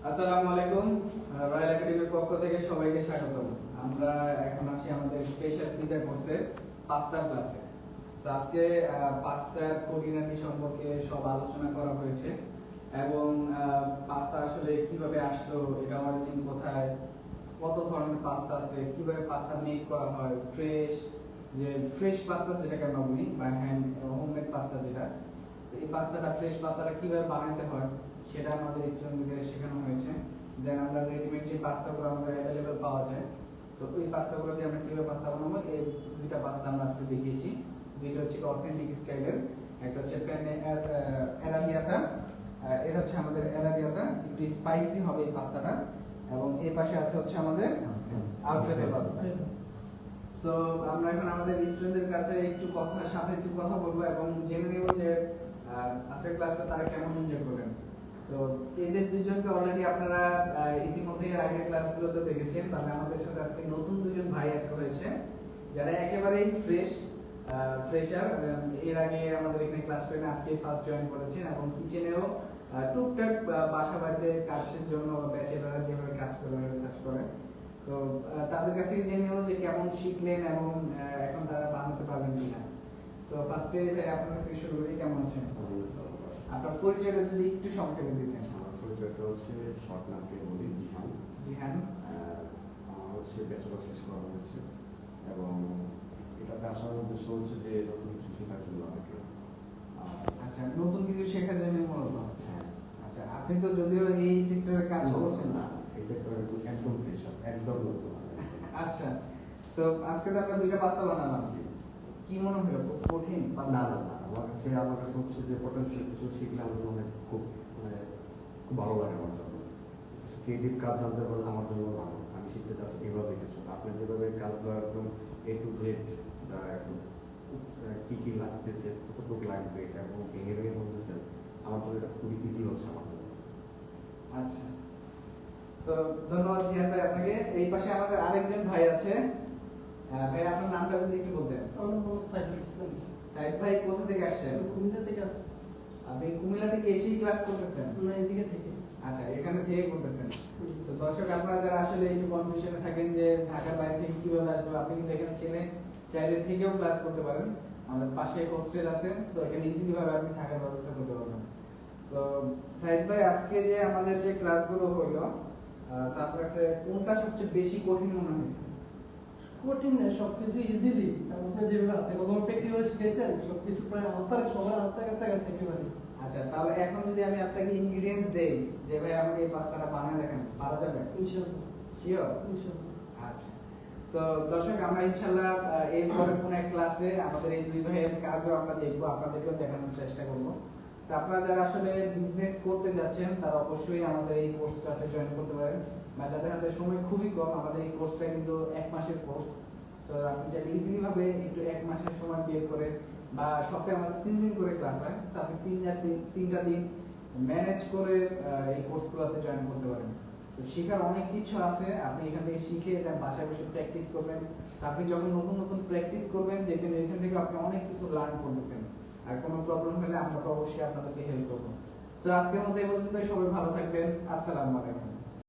আসসালামু আলাইকুম। রয়্যাল একাডেমির পক্ষ থেকে সবাইকে স্বাগতম। আমরা এখন আছি আমাদের স্পেশাল পিজা কোর্সের পাস্তা ক্লাসে। তো আজকে পাস্তার খুঁটিনাটি সম্পর্কে সব আলোচনা করা হয়েছে এবং পাস্তা আসলে কিভাবে আসলো, এটা অরিজিন কোথায়, কত ধরনের পাস্তা আছে, কিভাবে পাস্তা মেক করা হয়, ফ্রেশ পাস্তা যেটাকে আমরা বলি বা হোমমেড পাস্তা যেটা, এই পাস্তাটা ফ্রেশ পাস্তাটা কিভাবে বানাতে হয় সেটা আমাদের স্টুডেন্টদের শেখানো হয়েছে। দেন আমরা রেডিমেড যে পাস্তাগুলো আমাদের অ্যাভেলেবল পাওয়া যায়, তো ওই পাস্তাগুলো দিয়ে আমরা কিভাবে পাস্তা বানাবো, এই দুইটা পাস্তা আমরা আজকে দেখিয়েছি। দুইটা হচ্ছে অথেন্টিক স্টাইলের, একটা হচ্ছে অ্যারাবিয়াতা, এটা হচ্ছে আমাদের অ্যারাবিয়াতা, একটু স্পাইসি হবে এই পাস্তাটা, এবং এই পাশে আছে হচ্ছে আমাদের আলফ্রেডো পাস্তা। সো আমরা এখন আমাদের স্টুডেন্টদের কাছে একটু কথা বলবো এবং জেনে নেব যে আজকের ক্লাসটা তারা কেমন এনজয় করবেন। তো এদের দুজনকে অলরেডি আপনারা ইতিমধ্যে আগের ক্লাসগুলোতে দেখেছেন, তাহলে আমাদের সাথে আজকে নতুন দুজন ভাই অ্যাড হয়েছে যারা একেবারেই ফ্রেশার। এর আগে আমাদের এখানে ক্লাস করেন, আজকে ফার্স্ট জয়েন করেছেন এবং কিচেনেও টুকটাক বাসা বাড়িতে কাজের জন্য ব্যাচেলররা যেভাবে কাজ করে। তো তাদের কাছ থেকে জেনে নেব যে কেমন শিখলেন এবং এখন তারা বানাতে পারবেন কিনা। তো ফার্স্টে আপনার কাছ থেকে শুরু করি, কেমন আছেন? আপনার পরিচয়টা যদি একটু সংক্ষেপে দিতেন। আমার পরিচয়টা হচ্ছে শর্ট নামকে বলি জিহান। জিহান আমার হচ্ছে ব্যাচেলর শেষ করা হয়েছে এবং এটাতে আসার উদ্দেশ্য হচ্ছে যে নতুন কিছু শেখার জন্য আমাকে। আচ্ছা, নতুন কিছু শেখার জন্য মূলত। হ্যাঁ। আচ্ছা, আপনি তো যদিও এই সেক্টরে কাজ করছেন না, এই সেক্টরে একদম ফ্রেশার, একদম নতুন। আচ্ছা, তো আজকে তো আমরা দুইটা পাস্তা বানালাম, কি মনে হলো? খুব কঠিন? না না না, আমার কাছে হচ্ছে যে পটেনশিয়াল কিছু শিখলে আমার জন্য খুব খুব ভালো লাগে। আমার জন্য ক্রিয়েটিভ কাজ জানতে পারলে আমার জন্য ভালো। আমি শিখতে চাচ্ছি এইভাবে কিছু, আপনি যেভাবে কাজগুলো একদম A to Z একদম কী কী লাগতেছে, কতটুকু লাগবে এবং ভেঙে ভেঙে বলতেছেন, আমার জন্য এটা খুবই ইজি হচ্ছে আমার জন্য। আচ্ছা, তো ধন্যবাদ জিয়াদ ভাই আপনাকে। এই পাশে আমাদের আরেকজন ভাই আছে। ভাই, আপনার নামটা যদি একটু বলতেন। আমার নাম সাইদুল ইসলাম। সাইদ ভাই কোথা থেকে আসছেন? কুমিল্লা থেকে আসছি। আপনি কুমিল্লা থেকে এসেই ক্লাস করতেছেন? না, এদিকে থেকে। আচ্ছা, এখানে থেকে করতেছেন। তো দর্শক আপনারা যারা আসলে একটু কনফিউশনে থাকেন যে ঢাকার বাইরে থেকে কিভাবে আসবো, আপনি কিন্তু এখানে চাইলে থেকেও ক্লাস করতে পারেন। আমাদের পাশে হোস্টেল আছে, তো এখানে ইজিলি ভাবে আপনি থাকার ব্যবস্থা করতে পারবেন। তো সাইদ ভাই, আজকে যে আমাদের যে ক্লাসগুলো হইলো, আপনার কাছে কোনটা সবচেয়ে বেশি কঠিন মনে হয়েছে? কঠিন না, সবকিছু ইজিলি। আপনি যেভাবে হাতে কলমে প্র্যাকটিক্যাল শিখেছেন, সবকিছু প্রায় সবার আওতার কাছে একেবারে। আচ্ছা, তাহলে এখন যদি আমি আপনাকে ইনগ্রেডিয়েন্টস দেই যে ভাই আমাকে এই পাস্তাটা বানিয়ে দেখেন, পারা যাবে? ইনশাআল্লাহ। শিওর? ইনশাআল্লাহ। আচ্ছা, তো দর্শক আমরা ইনশাআল্লাহ এরপরে কোন এক ক্লাসে আমাদের এই দুই ভাইয়ের কাজও আমরা দেখবো, আপনাদেরকেও দেখানোর চেষ্টা করব। তো আপনারা যারা আসলে বিজনেস করতে যাচ্ছেন তারা অবশ্যই আমাদের এই কোর্সটাতে জয়েন করতে পারেন, বা যাদের হাতে সময় খুবই কম, আমাদের এই কোর্সটা কিন্তু 1 মাসের কোর্স। সো আপনি চাইলে ইজিলি ভাবে একটু 1 মাসের সময় বের করে, বা সপ্তাহে আমাদের 3 দিন করে ক্লাস হয়, সো আপনি তিনটা দিন ম্যানেজ করে এই কোর্সগুলোতে জয়েন করতে পারেন। তো শেখার অনেক কিছু আছে, আপনি এখান থেকে শিখে দেন বাসায় বসে প্র্যাকটিস করবেন। আপনি যখন নতুন নতুন প্র্যাকটিস করবেন দেখবেন এখান থেকে আপনি অনেক কিছু লার্ন করতেছেন। আর কোনো প্রবলেম হলে আমরা তো অবশ্যই আপনাদেরকে হেল্প করবো। সো আজকের মতো এই পর্যন্তই, সবাই ভালো থাকবেন। আসসালামু আলাইকুম।